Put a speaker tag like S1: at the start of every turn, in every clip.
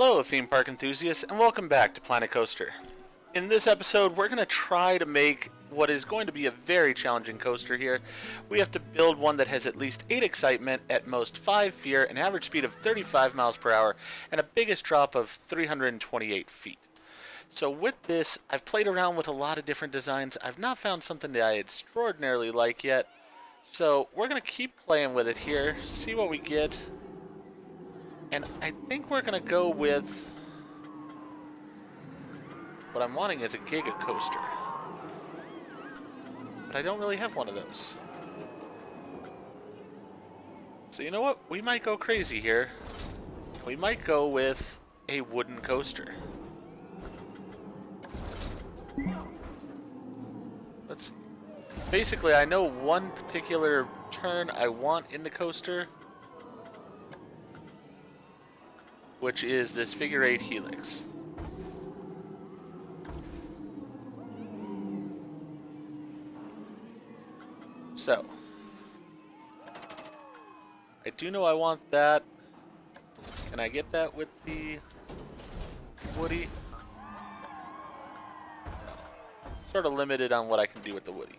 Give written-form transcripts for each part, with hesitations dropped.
S1: Hello, theme park enthusiasts, and welcome back to Planet Coaster. In this episode, we're going to try to make what is going to be a very challenging coaster here. We have to build one that has at least 8 excitement, at most 5 fear, an average speed of 35 miles per hour, and a biggest drop of 328 feet. So with this, I've played around with a lot of different designs. I've not found something that I extraordinarily like yet. So we're going to keep playing with it here, see what we get. And I think we're going to go with... what I'm wanting is a Giga Coaster. But I don't really have one of those. So you know what? We might go crazy here. We might go with a wooden coaster. Let's see. Basically, I know one particular turn I want in the coaster, which is this figure 8 helix. So, I do know I want that. Can I get that with the Woody? No. Sort of limited on what I can do with the Woody.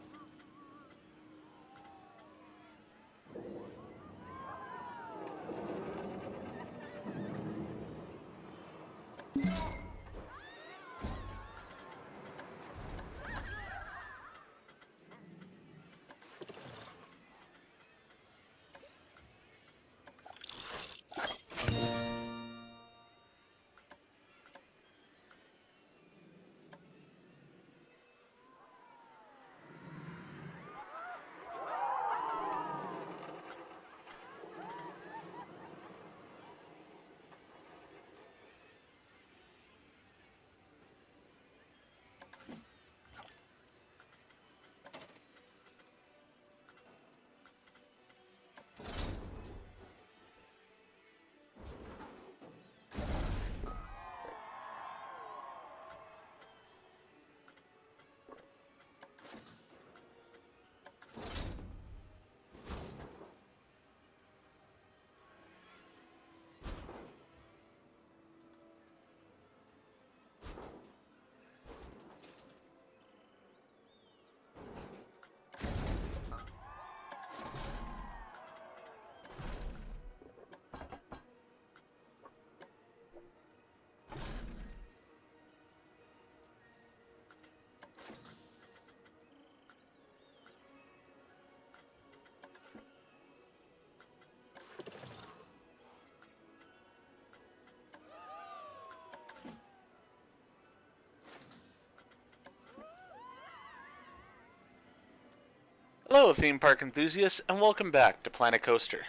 S1: Hello, theme park enthusiasts, and welcome back to Planet Coaster.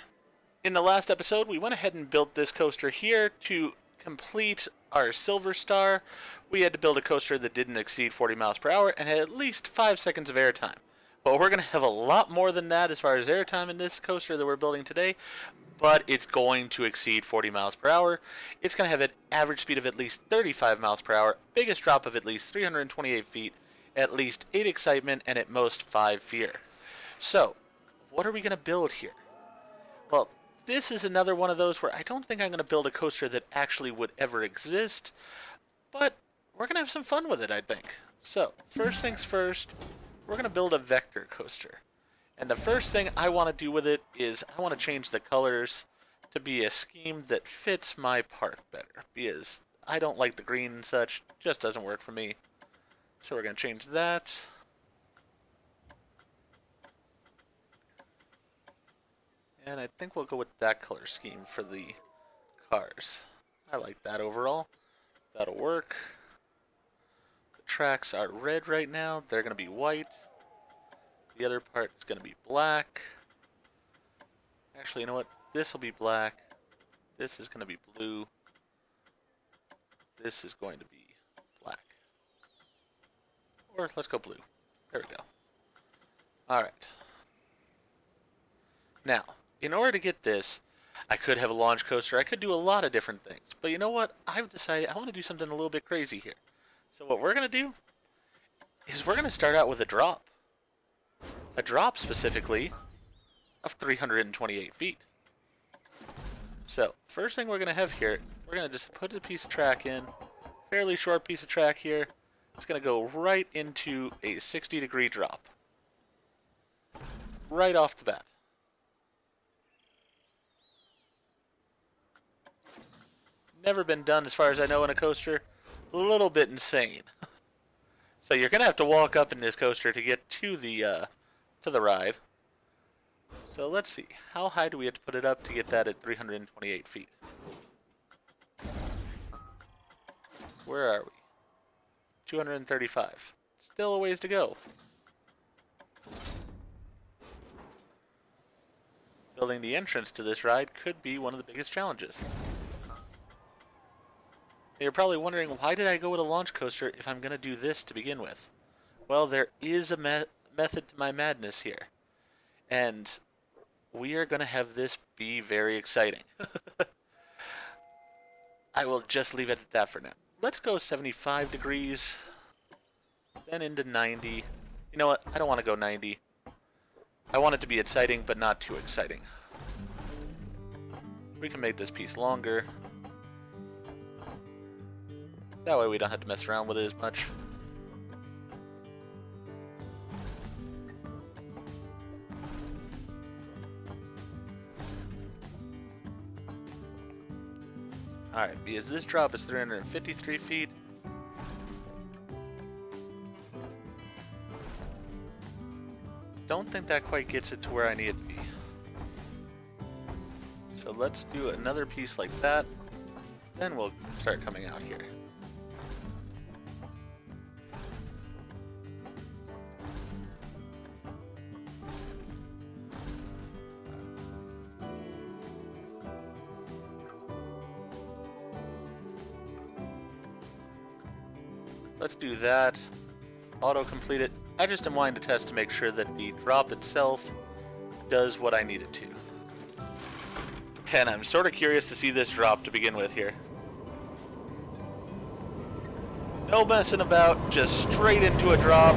S1: In the last episode, we went ahead and built this coaster here to complete our Silver Star. We had to build a coaster that didn't exceed 40 miles per hour and had at least 5 seconds of airtime. Well, we're going to have a lot more than that as far as airtime in this coaster that we're building today, but it's going to exceed 40 miles per hour. It's going to have an average speed of at least 35 miles per hour, biggest drop of at least 328 feet, at least 8 excitement, and at most 5 fear. So, what are we going to build here? Well, this is another one of those where I don't think I'm going to build a coaster that actually would ever exist, but we're going to have some fun with it, I think. So, first things first, we're going to build a vector coaster. And the first thing I want to do with it is I want to change the colors to be a scheme that fits my park better, because I don't like the green and such, it just doesn't work for me. So we're going to change that. And I think we'll go with that color scheme for the cars. I like that overall. That'll work. The tracks are red right now. They're going to be white. The other part is going to be black. Actually, you know what? This will be black. This is going to be blue. This is going to be black. Or let's go blue. There we go. Alright. Now, in order to get this, I could have a launch coaster. I could do a lot of different things. But you know what? I've decided I want to do something a little bit crazy here. So what we're going to do is we're going to start out with a drop. A drop specifically of 328 feet. So, first thing we're going to have here, we're we're going to just put a piece of track in. Fairly short piece of track here. It's going to go right into a 60-degree drop. Right off the bat. Never been done as far as I know in a coaster. A little bit insane. So you're going to have to walk up in this coaster to get to the ride. So let's see. How high do we have to put it up to get that at 328 feet? Where are we? 235. Still a ways to go. Building the entrance to this ride could be one of the biggest challenges. You're probably wondering, why did I go with a launch coaster if I'm going to do this to begin with? Well, there is a method to my madness here. And we are going to have this be very exciting. I will just leave it at that for now. Let's go 75 degrees, then into 90. You know what? I don't want to go 90. I want it to be exciting, but not too exciting. We can make this piece longer. That way we don't have to mess around with it as much. Alright, because this drop is 353 feet. Don't think that quite gets it to where I need it to be. So let's do another piece like that. Then we'll start coming out here. Let's do that. Auto-complete it. I just am wanting to test to make sure that the drop itself does what I need it to. And I'm sort of curious to see this drop to begin with here. No messing about, just straight into a drop.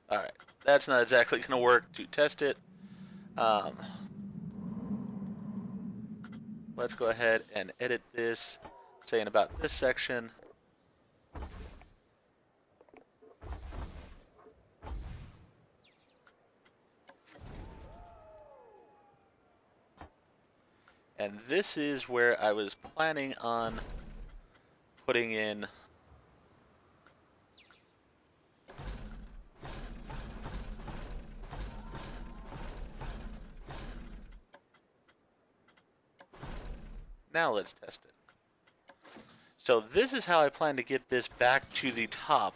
S1: Alright, that's not exactly going to work to test it. Let's go ahead and edit this, saying about this section. And this is where I was planning on putting in Now let's test it. So this is how I plan to get this back to the top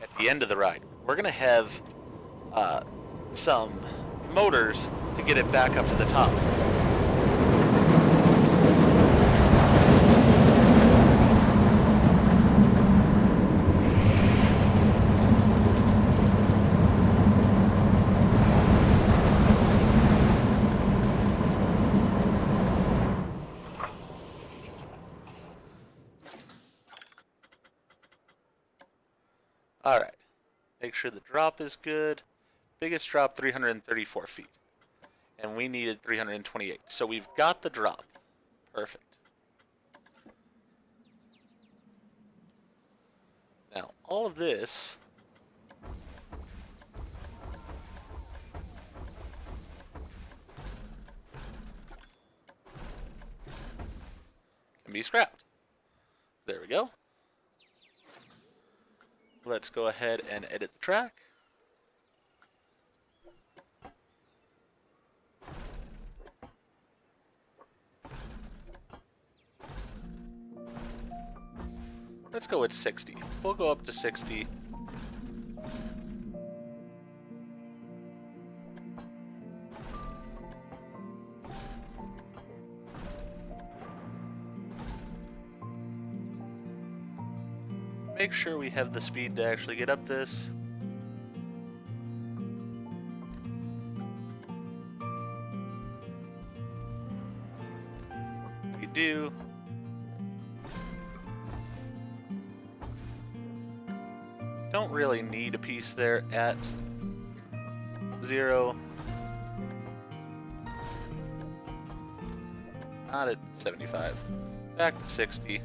S1: at the end of the ride. We're going to have some motors to get it back up to the top. Alright, make sure the drop is good. Biggest drop, 334 feet. And we needed 328. So we've got the drop. Perfect. Now, all of this can be scrapped. There we go. Let's go ahead and edit the track. Let's go with 60. We'll go up to 60. Make sure we have the speed to actually get up this. We do. Don't really need a piece there at 0. Not at 75. Back to 60.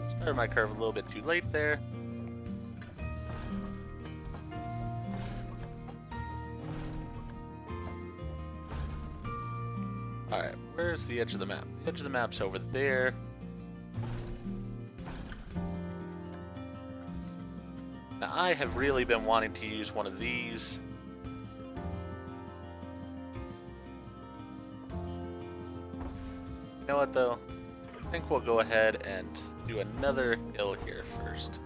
S1: Started my curve a little bit too late there. Alright, where's the edge of the map? The edge of the map's over there. Now I have really been wanting to use one of these. You know what though? I think we'll go ahead and do another hill here first.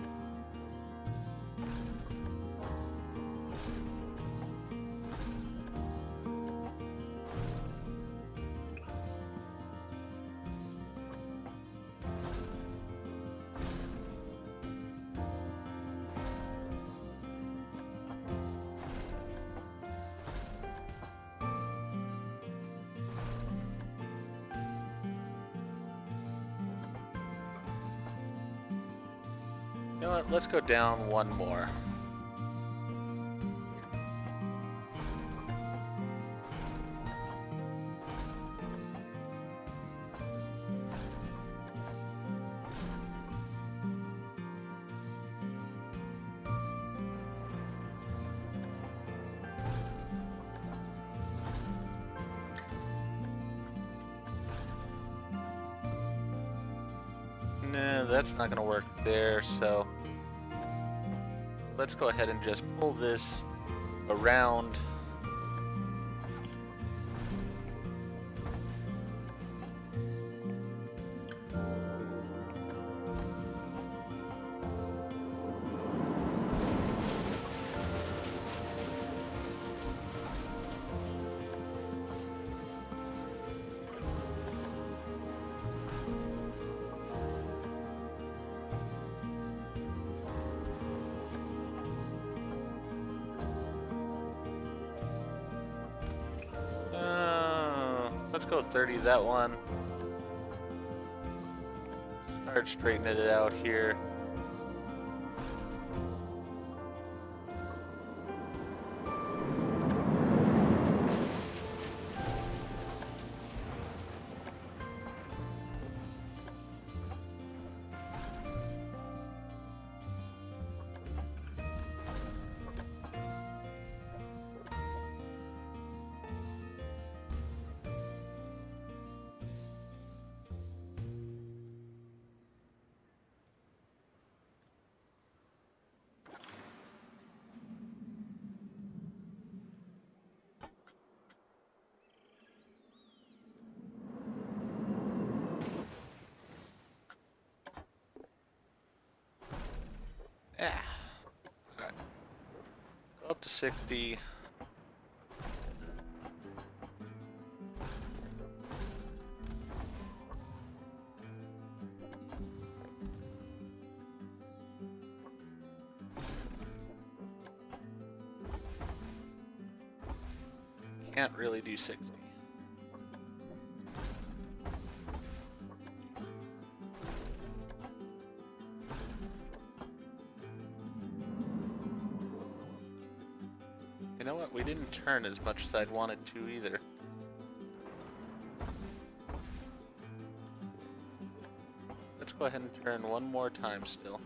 S1: You know what? Let's go down one more. Nah, that's not gonna work there, so let's go ahead and just pull this around. Let's go 30 that one. Start straightening it out here. Yeah. Alright. Go up to 60. Can't really do 60. You know what? We didn't turn as much as I'd wanted to either. Let's go ahead and turn one more time still.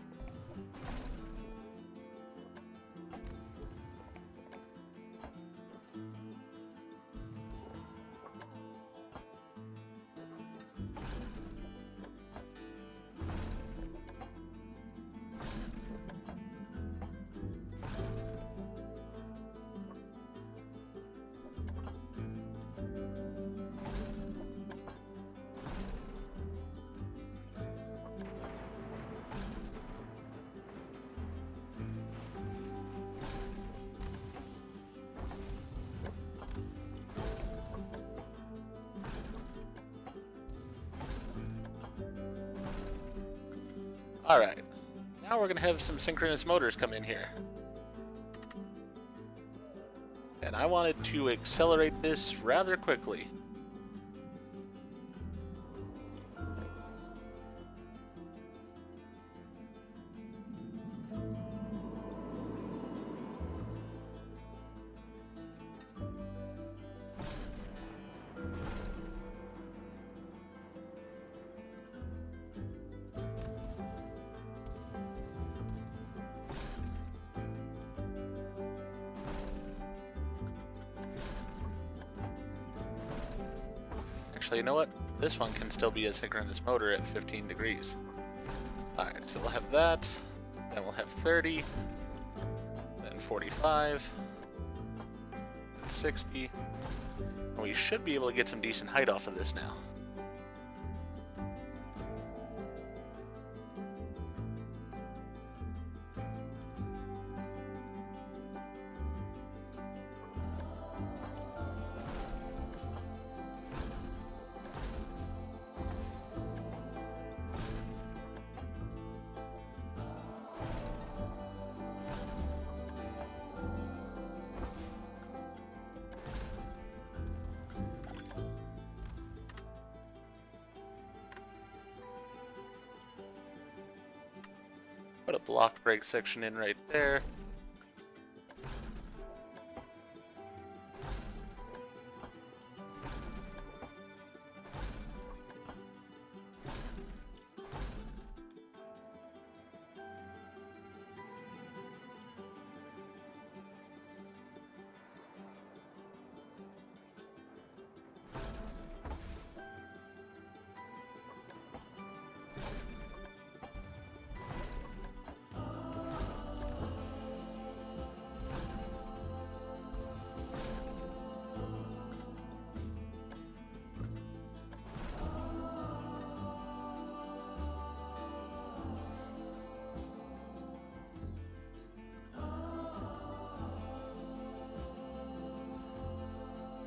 S1: Alright, now we're going to have some synchronous motors come in here. and I wanted to accelerate this rather quickly. Actually, you know what? This one can still be a synchronous motor at 15 degrees. Alright, so we'll have that, then we'll have 30, then 45, then 60, and we should be able to get some decent height off of this now. Put a block brake section in right there.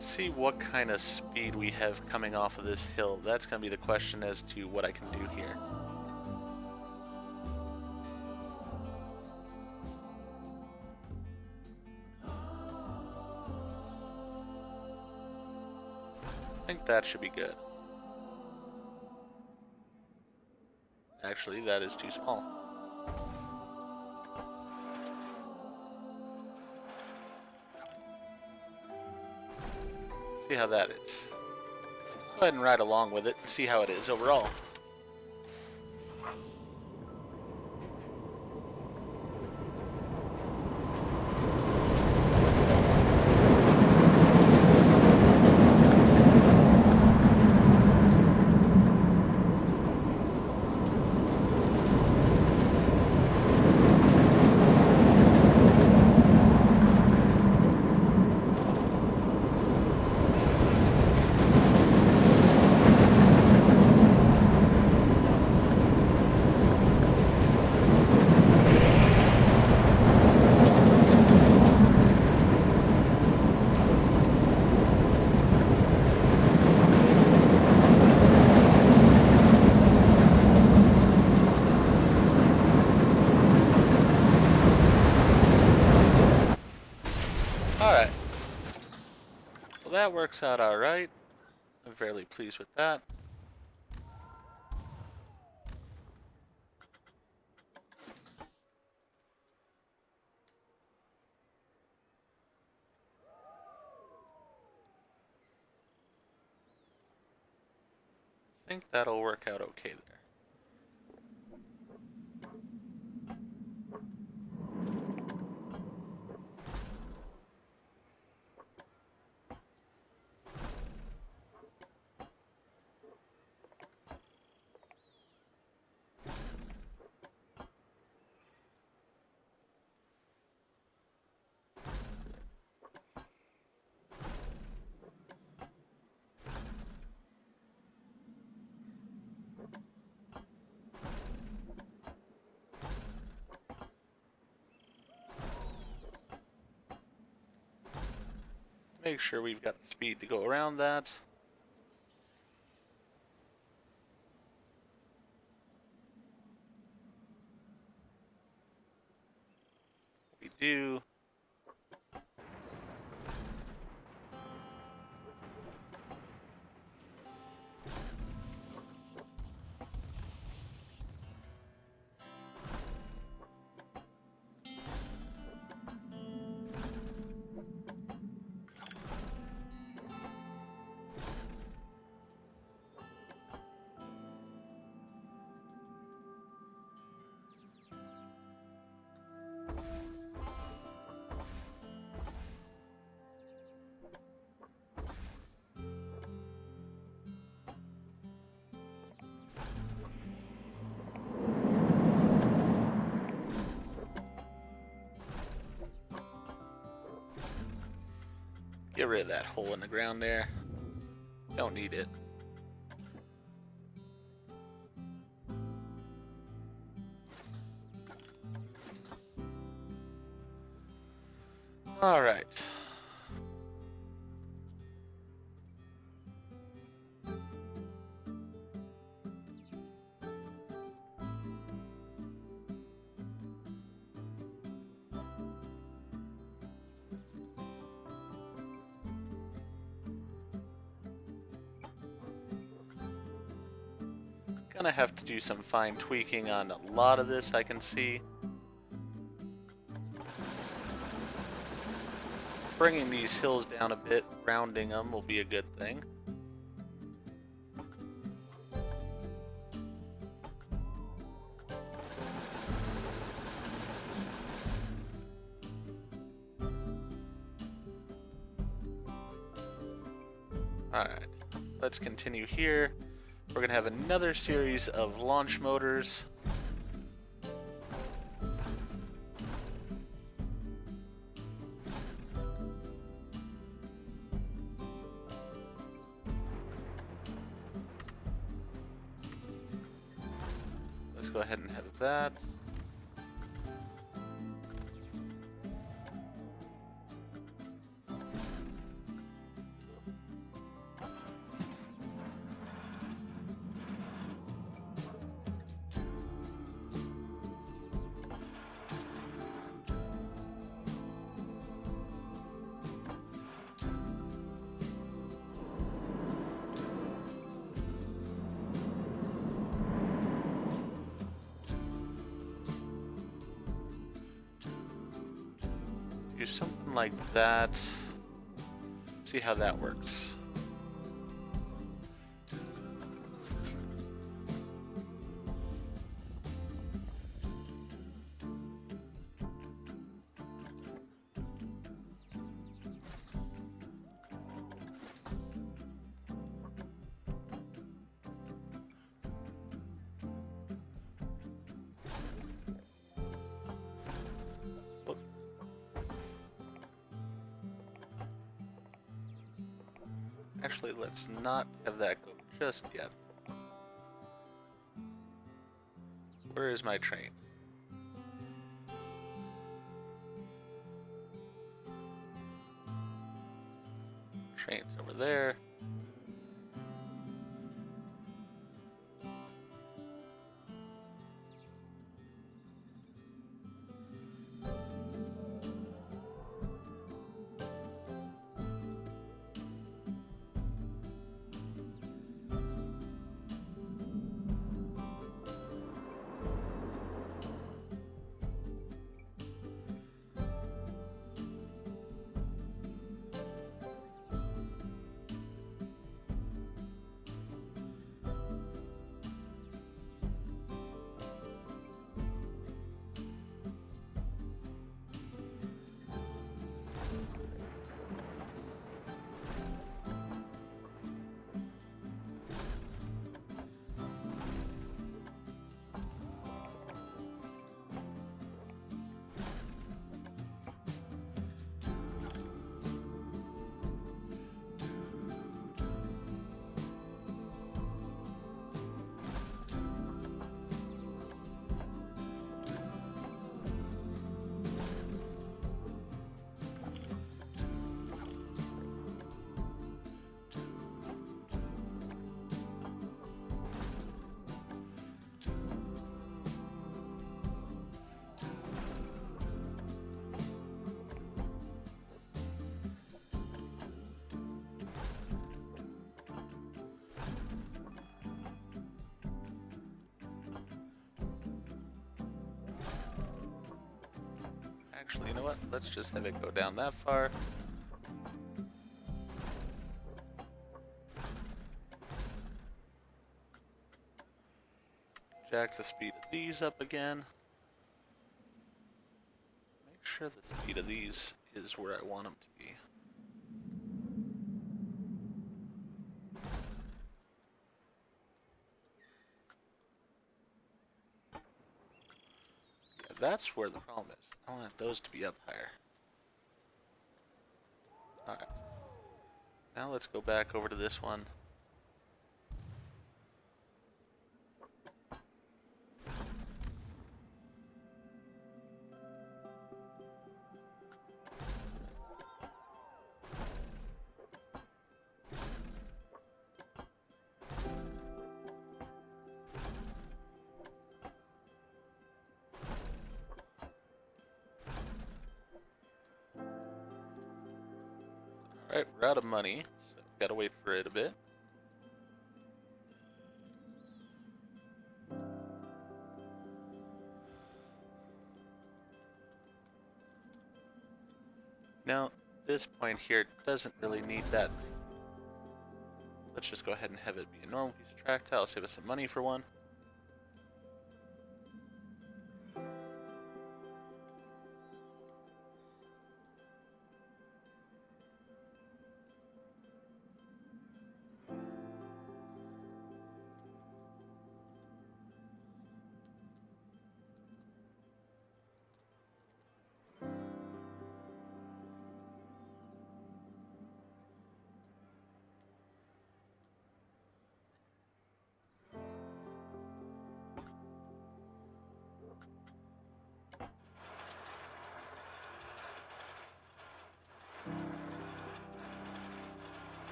S1: See what kind of speed we have coming off of this hill. That's going to be the question as to what I can do here. I think that should be good. Actually, that is too small. See how that is. Go ahead and ride along with it and see how it is overall. Alright. Well, that works out alright. I'm fairly pleased with that. I think that'll work out okay there. Make sure we've got the speed to go around that. We do. Get rid of that hole in the ground there. Don't need it. All right. Gonna have to do some fine tweaking on a lot of this, I can see. Bringing these hills down a bit, rounding them will be a good thing. Alright, let's continue here. We're going to have another series of launch motors. Let's go ahead and have that. Do something like that. See how that works. Actually, let's not have that go just yet. Where is my train? Train's over there. Actually, you know what? Let's just have it go down that far. Jack the speed of these up again. Make sure the speed of these is where I want them to be. Yeah, that's where the problem is. I want those to be up higher. Alright. Now let's go back over to this one. Alright, we're out of money, so gotta wait for it a bit. Now, this point here doesn't really need that. Let's just go ahead and have it be a normal piece of track tile, save us some money for one.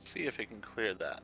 S1: See if it can clear that.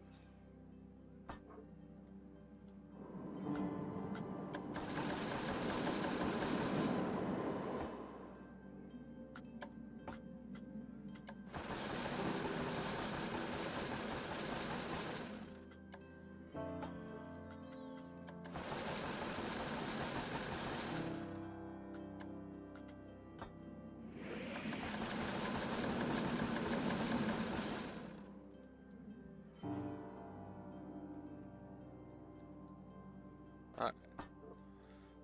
S1: Alright.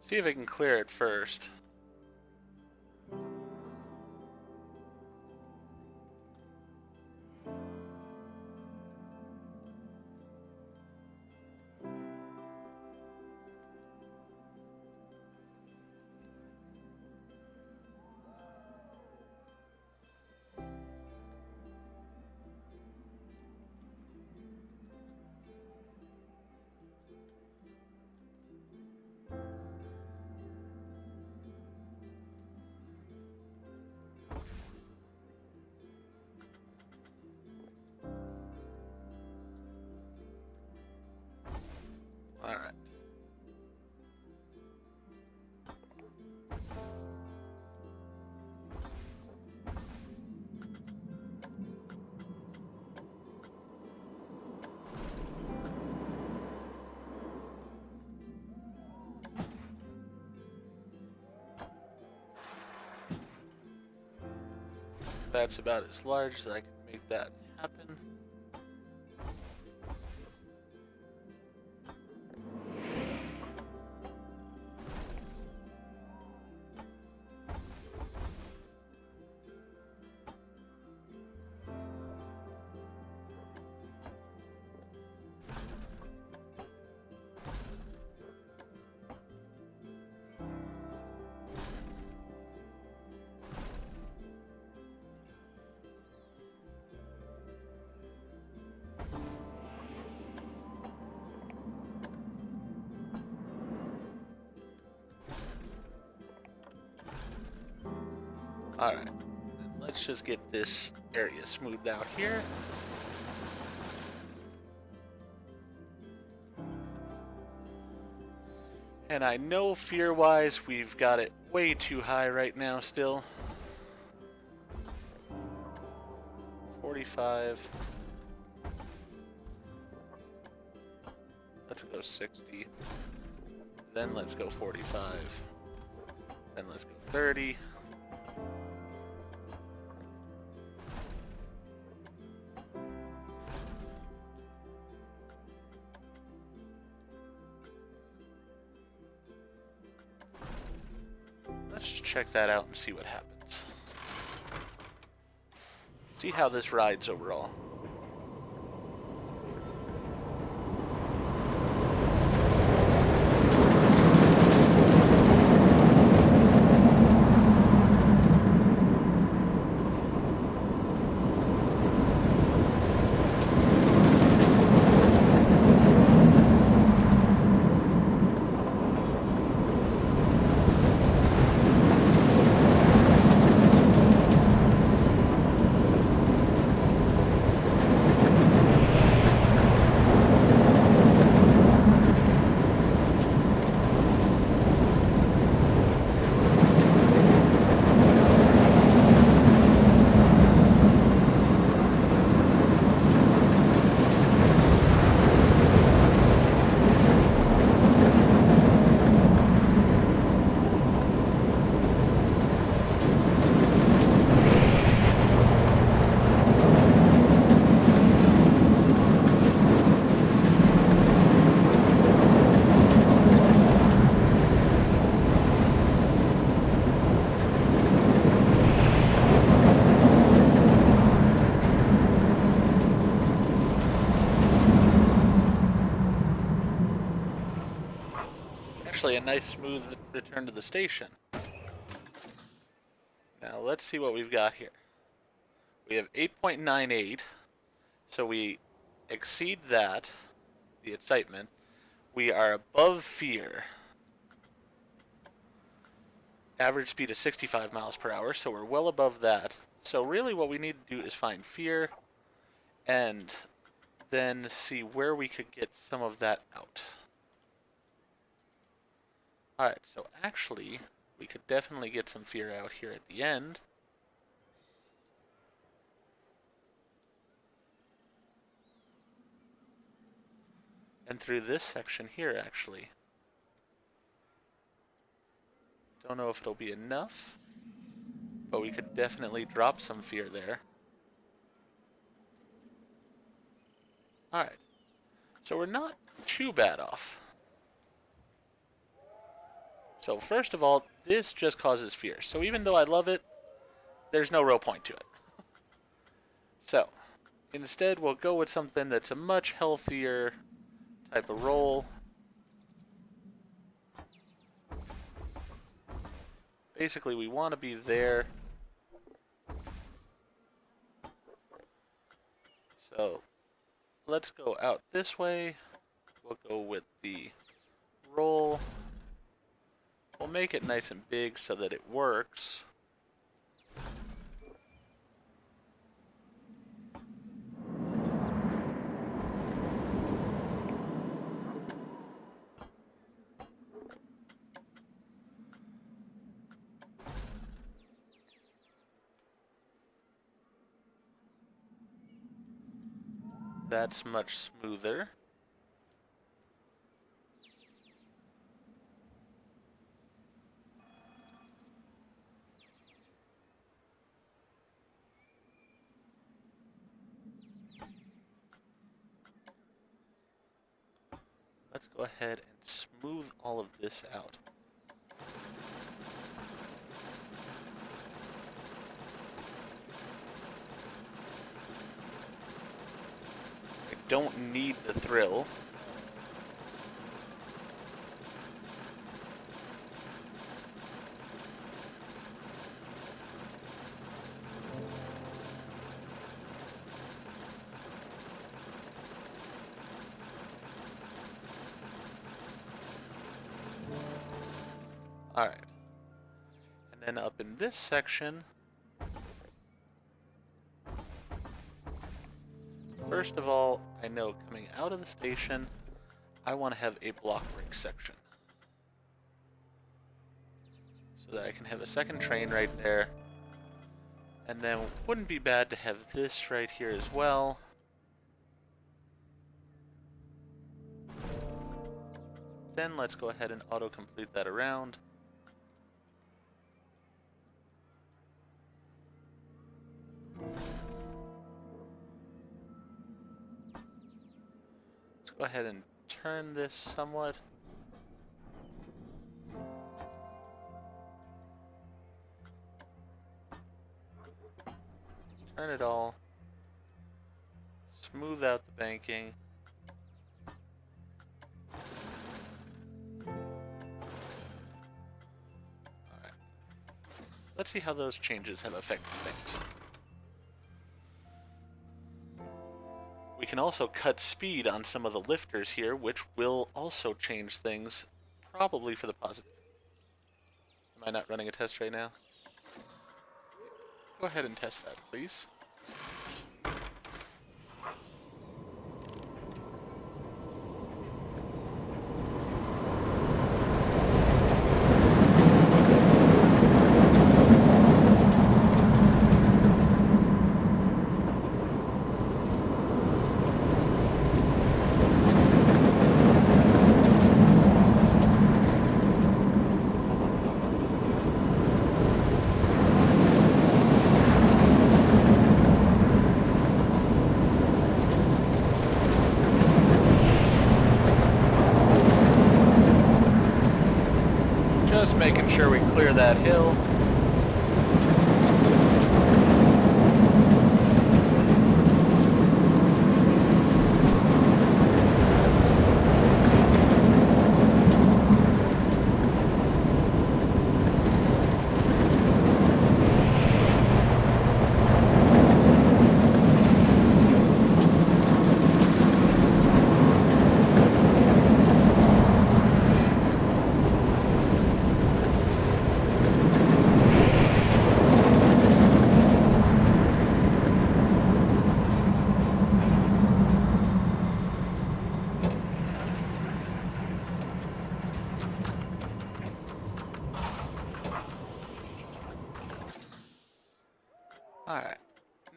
S1: See if I can clear it first. Alright. That's about as large as I can make that happen. Alright, let's just get this area smoothed out here. And I know fear-wise we've got it way too high right now still. 45. Let's go 60. Then let's go 45. Then let's go 30. Let's just check that out and see what happens. See how this rides overall. actually a nice smooth return to the station. Now let's see what we've got here. We have 8.98, so we exceed that, the excitement. We are above fear. Average speed is 65 miles per hour, so we're well above that. So really what we need to do is find fear and then see where we could get some of that out. Alright, so actually, we could definitely get some fear out here at the end. And through this section here, actually. Don't know if it'll be enough, but we could definitely drop some fear there. Alright, so we're not too bad off. So first of all, this just causes fear. So even though I love it, there's no real point to it. So, instead we'll go with something that's a much healthier type of roll. Basically, we want to be there. So, let's go out this way. We'll go with the roll. We'll make it nice and big so that it works. That's much smoother. Let's go ahead and smooth all of this out. I don't need the thrill. Alright. And then up in this section, first of all, I know coming out of the station, I want to have a block break section. So that I can have a second train right there. And then wouldn't be bad to have this right here as well. Then let's go ahead and auto-complete that around. Let's go ahead and turn this somewhat. Turn it all. Smooth out the banking. Alright. Let's see how those changes have affected things. We can also cut speed on some of the lifters here, which will also change things, probably for the positive. Am I not running a test right now? Go ahead and test that, please. Just making sure we clear that hill.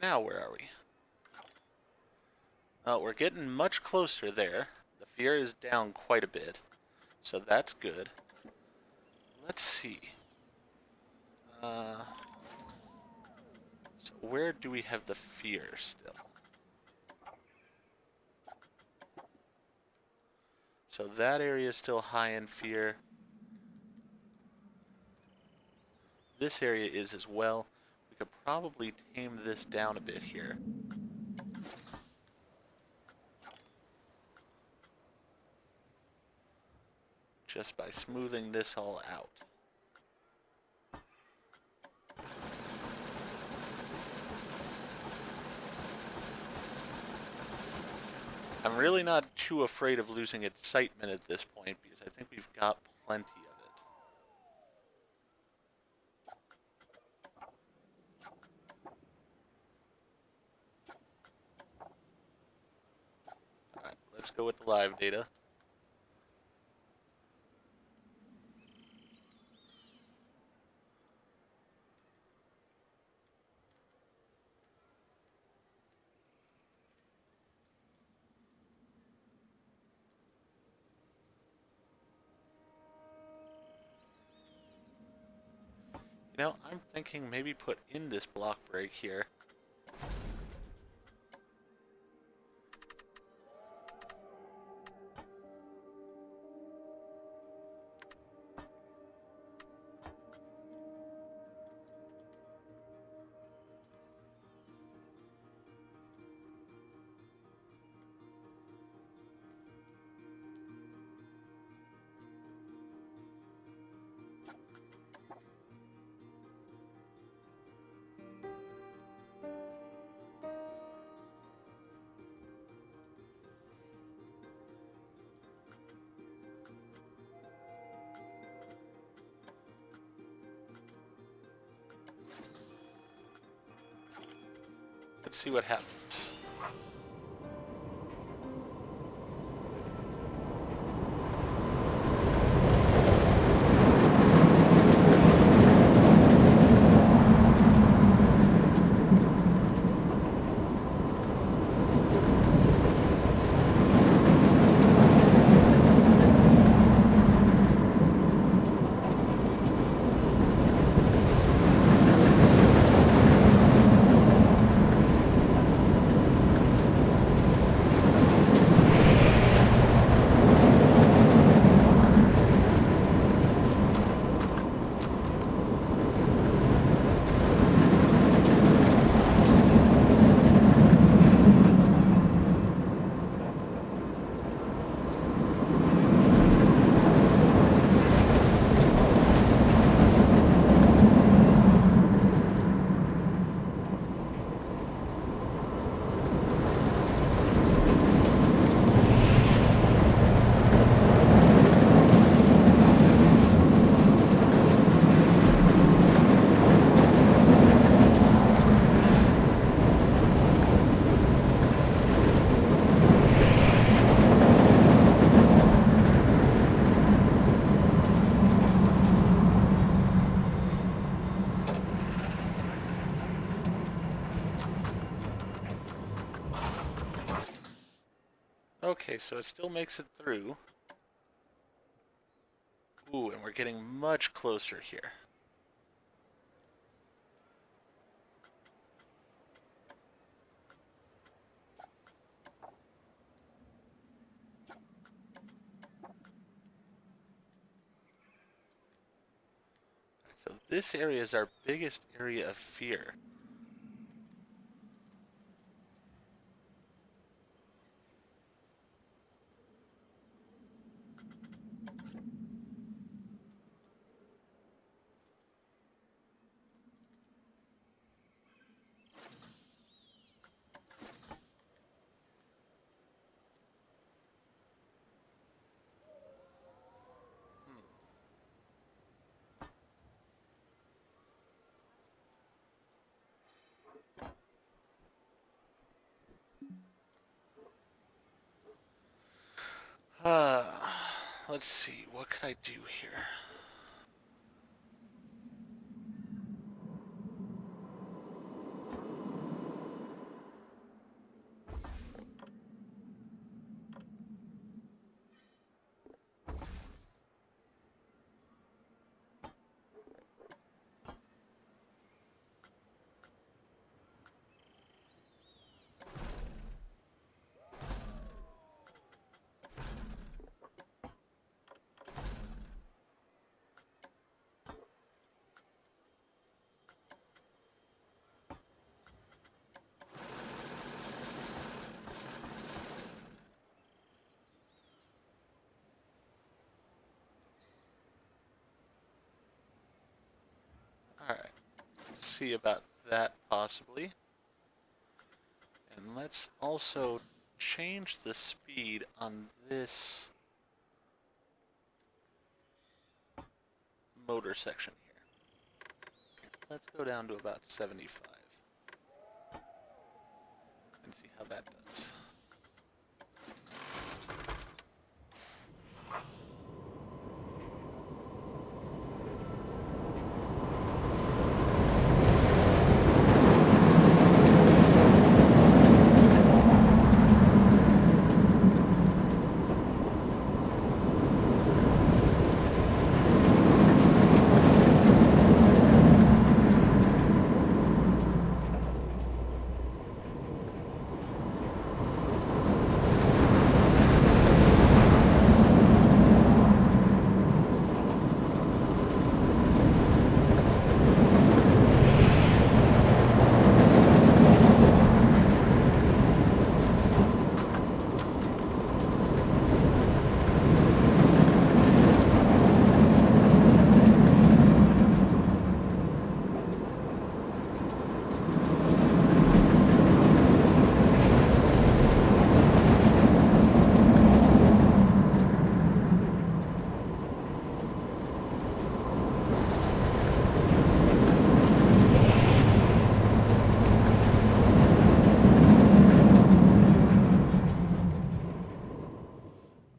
S1: Now where are we? Oh, we're getting much closer there. The fear is down quite a bit, so that's good. Let's see. So where do we have the fear still? So that area is still high in fear. This area is as well. We could probably tame this down a bit here. Just by smoothing this all out. I'm really not too afraid of losing excitement at this point because I think we've got plenty of it. Alright, let's go with the live data. You know, I'm thinking maybe put in this block break here. Let's see what happens. Okay, so it still makes it through. Ooh, and we're getting much closer here. So this area is our biggest area of fear. Uh, let's see, what could I do here? see about that possibly. And let's also change the speed on this motor section here. Let's go down to about 75 and see how that does.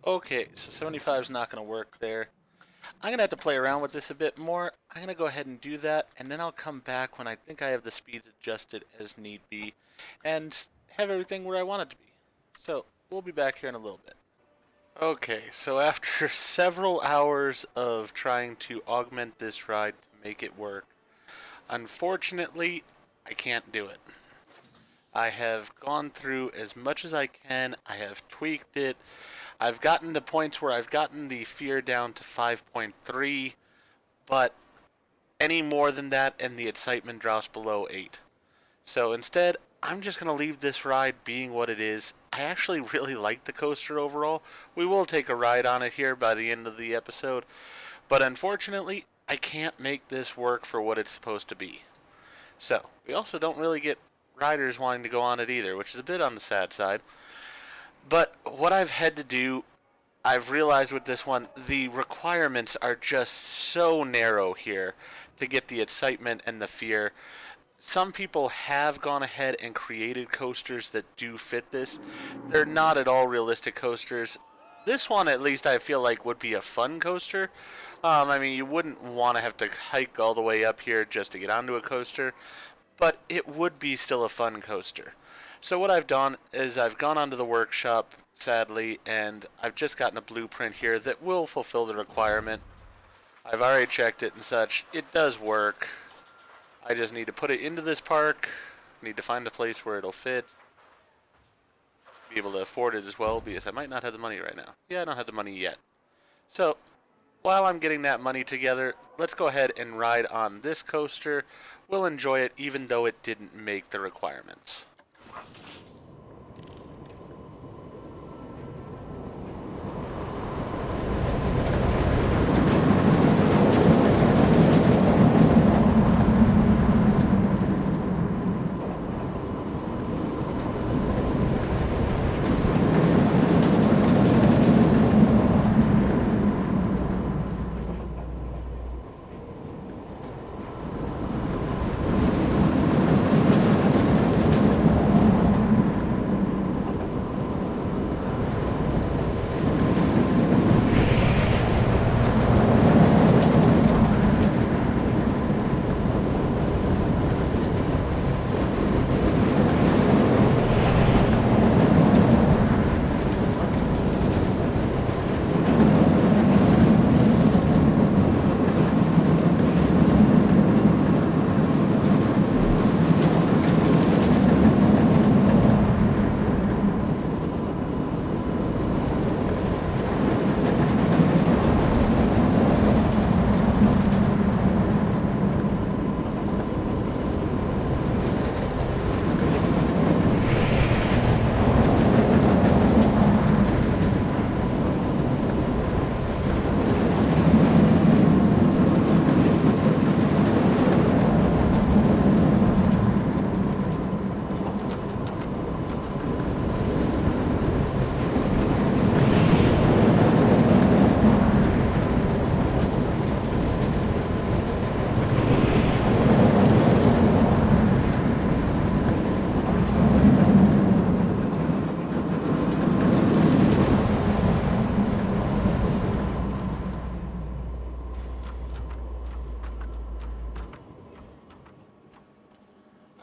S1: Okay, so 75 is not going to work there. I'm going to have to play around with this a bit more. I'm going to go ahead and do that, and then I'll come back when I think I have the speeds adjusted as need be, and have everything where I want it to be. So, we'll be back here in a little bit. Okay, so after several hours of trying to augment this ride to make it work, unfortunately, I can't do it. I have gone through as much as I can. I have tweaked it. I've gotten to points where I've gotten the fear down to 5.3, but any more than that and the excitement drops below 8. So instead, I'm just going to leave this ride being what it is. I actually really like the coaster overall. We will take a ride on it here by the end of the episode, but unfortunately, I can't make this work for what it's supposed to be. So, we also don't really get riders wanting to go on it either, which is a bit on the sad side. But what I've had to do, I've realized with this one, the requirements are just so narrow here to get the excitement and the fear. Some people have gone ahead and created coasters that do fit this. They're not at all realistic coasters. This one, at least, I feel like would be a fun coaster. I mean, you wouldn't want to have to hike all the way up here just to get onto a coaster, but it would be still a fun coaster. So what I've done is I've gone onto the workshop, sadly, and I've just gotten a blueprint here that will fulfill the requirement. I've already checked it and such. It does work. I just need to put it into this park, need to find a place where it'll fit, be able to afford it as well, because I might not have the money right now. Yeah, I don't have the money yet. So, while I'm getting that money together, let's go ahead and ride on this coaster. We'll enjoy it even though it didn't make the requirements.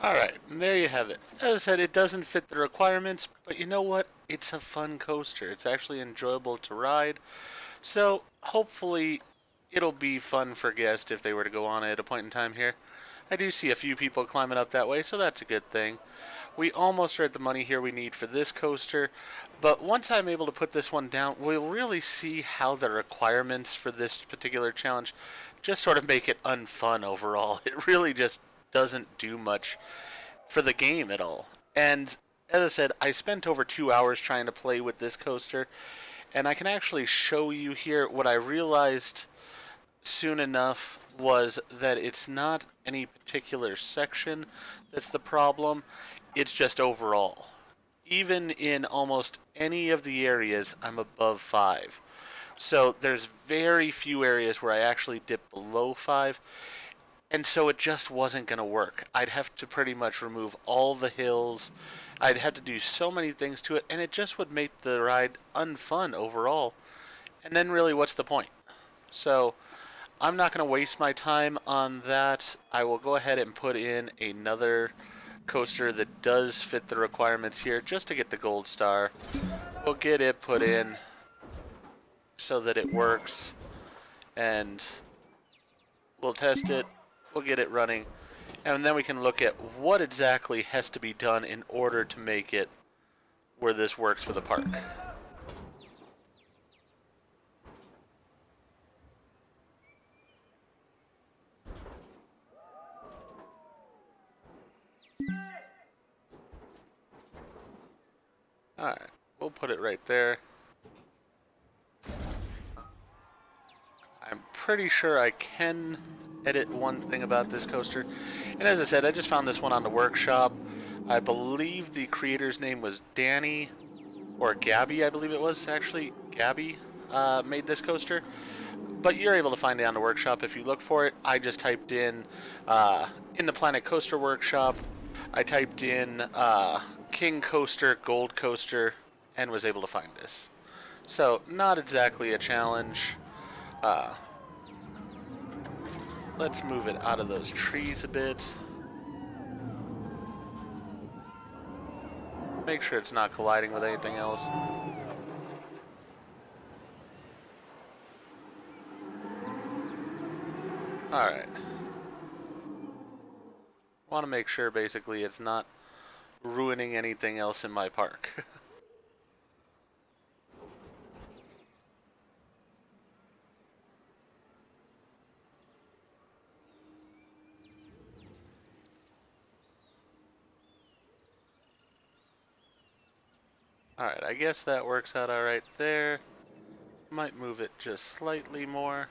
S1: Alright, and there you have it. As I said, it doesn't fit the requirements, but you know what? It's a fun coaster. It's actually enjoyable to ride. So, hopefully, it'll be fun for guests if they were to go on it at a point in time here. I do see a few people climbing up that way, so that's a good thing. We almost are at the money here we need for this coaster, but once I'm able to put this one down, we'll really see how the requirements for this particular challenge just sort of make it unfun overall. It really just doesn't do much for the game at all. And as I said, I spent over 2 hours trying to play with this coaster, and I can actually show you here what I realized soon enough was that it's not any particular section that's the problem, it's just overall. Even in almost any of the areas, I'm above 5. So there's very few areas where I actually dip below 5, and so it just wasn't going to work. I'd have to pretty much remove all the hills. I'd have to do so many things to it, and it just would make the ride unfun overall. And then really, what's the point? So I'm not going to waste my time on that. I will go ahead and put in another coaster that does fit the requirements here just to get the gold star. We'll get it put in so that it works, and we'll test it. We'll get it running, and then we can look at what exactly has to be done in order to make it where this works for the park. Alright, we'll put it right there. I'm pretty sure I can edit one thing about this coaster. And as I said, I just found this one on the workshop. I believe the creator's name was Danny, or Gabby, I believe it was actually. Gabby made this coaster. But you're able to find it on the workshop if you look for it. I just typed in the Planet Coaster Workshop, I typed in King Coaster, Gold Coaster, and was able to find this. So, not exactly a challenge. Let's move it out of those trees a bit. Make sure it's not colliding with anything else. Alright. Want to make sure basically it's not ruining anything else in my park. Alright, I guess that works out alright there. Might move it just slightly more.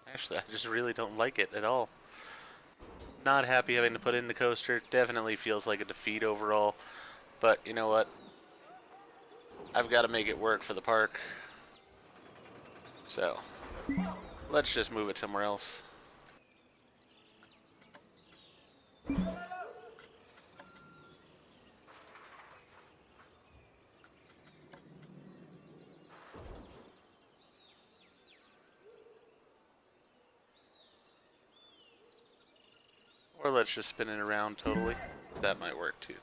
S1: Actually, I just really don't like it at all. Not happy having to put in the coaster. Definitely feels like a defeat overall. But you know what? I've got to make it work for the park. So, let's just move it somewhere else. Or let's just spin it around totally. That might work too.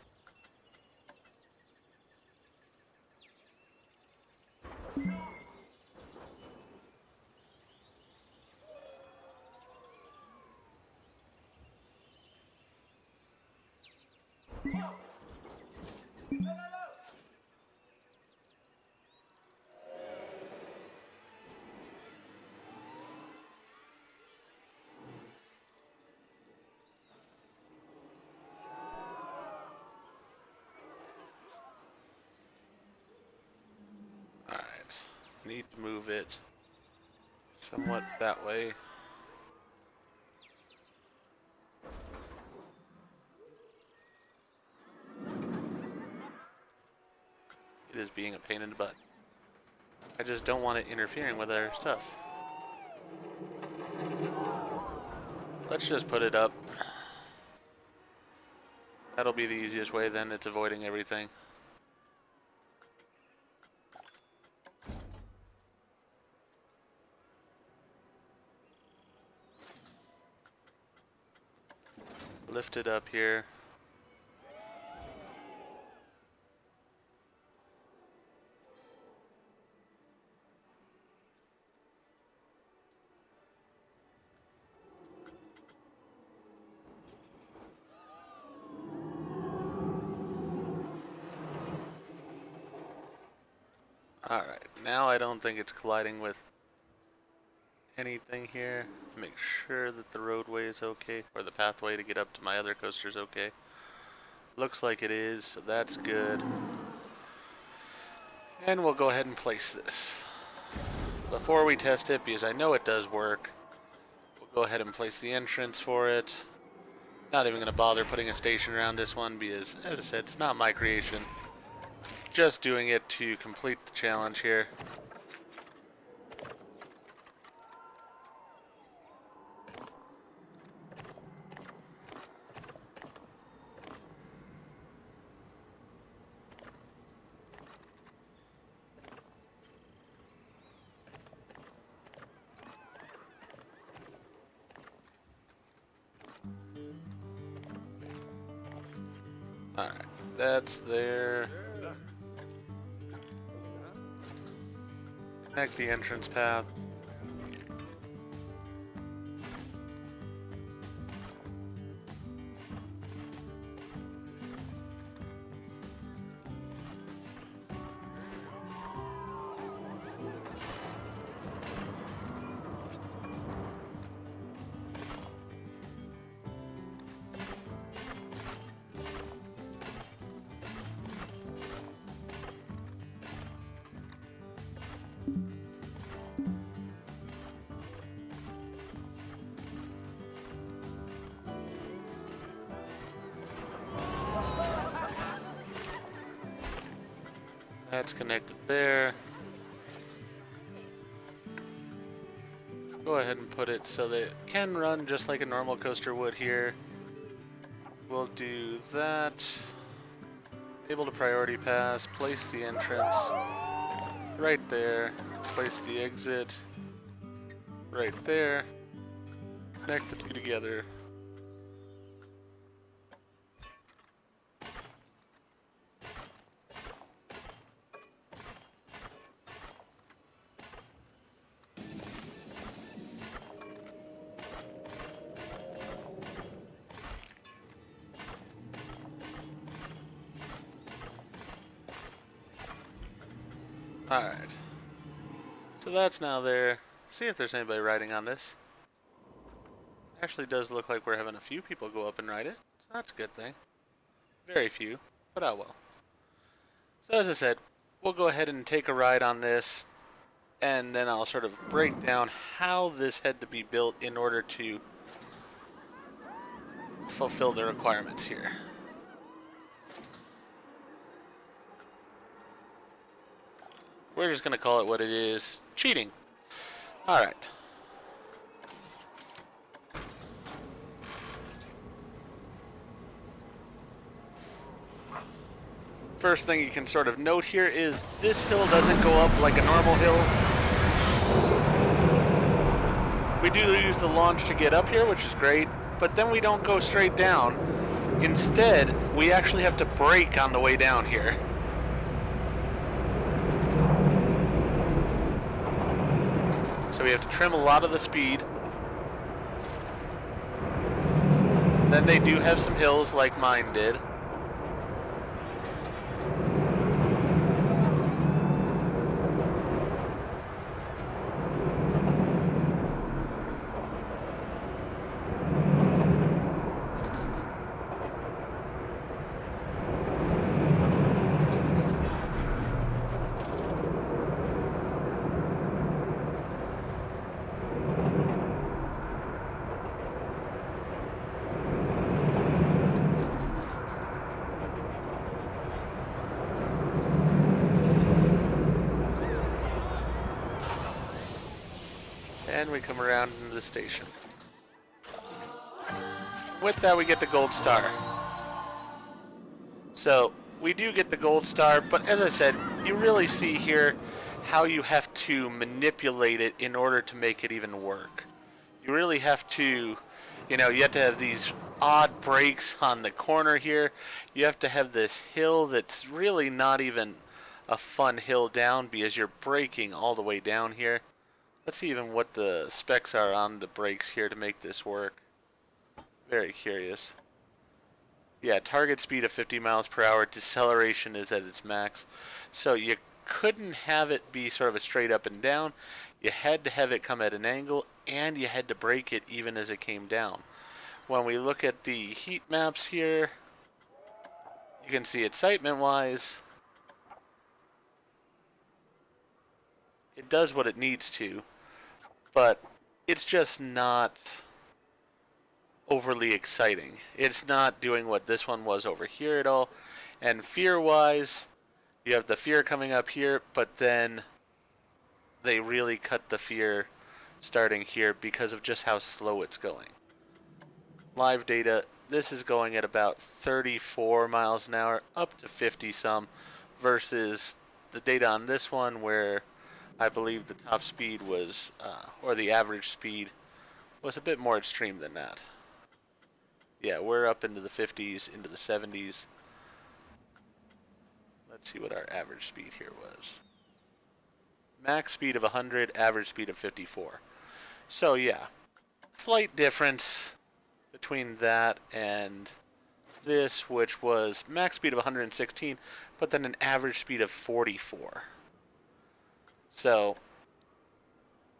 S1: Need to move it somewhat that way. It is being a pain in the butt. I just don't want it interfering with our stuff. Let's just put it up. That'll be the easiest way, then it's avoiding everything. Lift it up here. Alright, now I don't think it's colliding with anything here. Make sure that the roadway is okay, or the pathway to get up to my other coaster is okay. Looks like it is, so that's good. And we'll go ahead and place this. Before we test it, because I know it does work, we'll go ahead and place the entrance for it. Not even going to bother putting a station around this one because, as I said, it's not my creation. Just doing it to complete the challenge here. Alright, that's there. Connect the entrance path. That's connected there. Go ahead and put it so that it can run just like a normal coaster would here. We'll do that. Able to priority pass, place the entrance right there, place the exit right there, connect the two together. Alright, so that's now there. See if there's anybody riding on this. Actually does look like we're having a few people go up and ride it, so that's a good thing. Very few, but oh well. So as I said, we'll go ahead and take a ride on this, and then I'll sort of break down how this had to be built in order to fulfill the requirements here. We're just going to call it what it is. Cheating. Alright. First thing you can sort of note here is this hill doesn't go up like a normal hill. We do use the launch to get up here, which is great, but then we don't go straight down. Instead, we actually have to brake on the way down here. So we have to trim a lot of the speed. Then they do have some hills like mine did. And we come around into the station. with that we get the gold star. So we do get the gold star, but as I said, you really see here how you have to manipulate it in order to make it even work. You really have to, you have to have these odd breaks on the corner here. You have to have this hill that's really not even a fun hill down because you're braking all the way down here. Let's see even what the specs are on the brakes here to make this work. Very curious. Yeah, target speed of 50 miles per hour, deceleration is at its max. So you couldn't have it be sort of a straight up and down. You had to have it come at an angle, and you had to brake it even as it came down. When we look at the heat maps here, you can see excitement-wise, it does what it needs to, but it's just not overly exciting. It's not doing what this one was over here at all. And fear-wise, you have the fear coming up here, but then they really cut the fear starting here because of just how slow it's going. Live data, this is going at about 34 miles an hour, up to 50 some, versus the data on this one where I believe the top speed was, or the average speed was a bit more extreme than that. Yeah, we're up into the 50s, into the 70s. Let's see what our average speed here was. Max speed of 100, average speed of 54. So yeah, slight difference between that and this, which was max speed of 116, but then an average speed of 44. So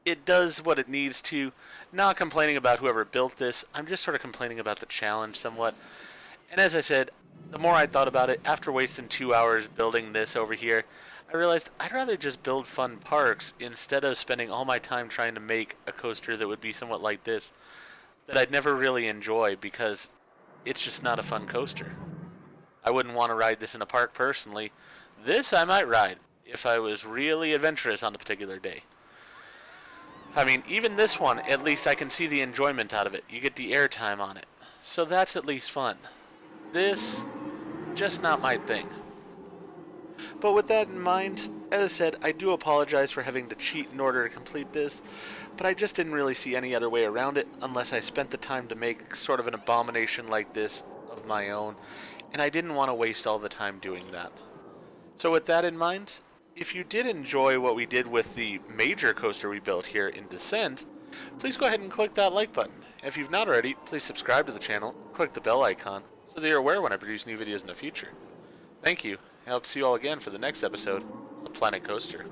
S1: it does what it needs to. Not complaining about whoever built this. I'm just sort of complaining about the challenge somewhat. And as I said, the more I thought about it, after wasting 2 hours building this over here, I realized I'd rather just build fun parks instead of spending all my time trying to make a coaster that would be somewhat like this, that I'd never really enjoy because it's just not a fun coaster. I wouldn't want to ride this in a park personally. This I might ride if I was really adventurous on a particular day. I mean, even this one, at least I can see the enjoyment out of it. You get the airtime on it. So that's at least fun. This, just not my thing. But with that in mind, as I said, I do apologize for having to cheat in order to complete this, but I just didn't really see any other way around it unless I spent the time to make sort of an abomination like this of my own, and I didn't want to waste all the time doing that. So with that in mind, if you did enjoy what we did with the major coaster we built here in Descent, please go ahead and click that like button. If you've not already, please subscribe to the channel, click the bell icon, so that you're aware when I produce new videos in the future. Thank you, and I hope to see you all again for the next episode of Planet Coaster.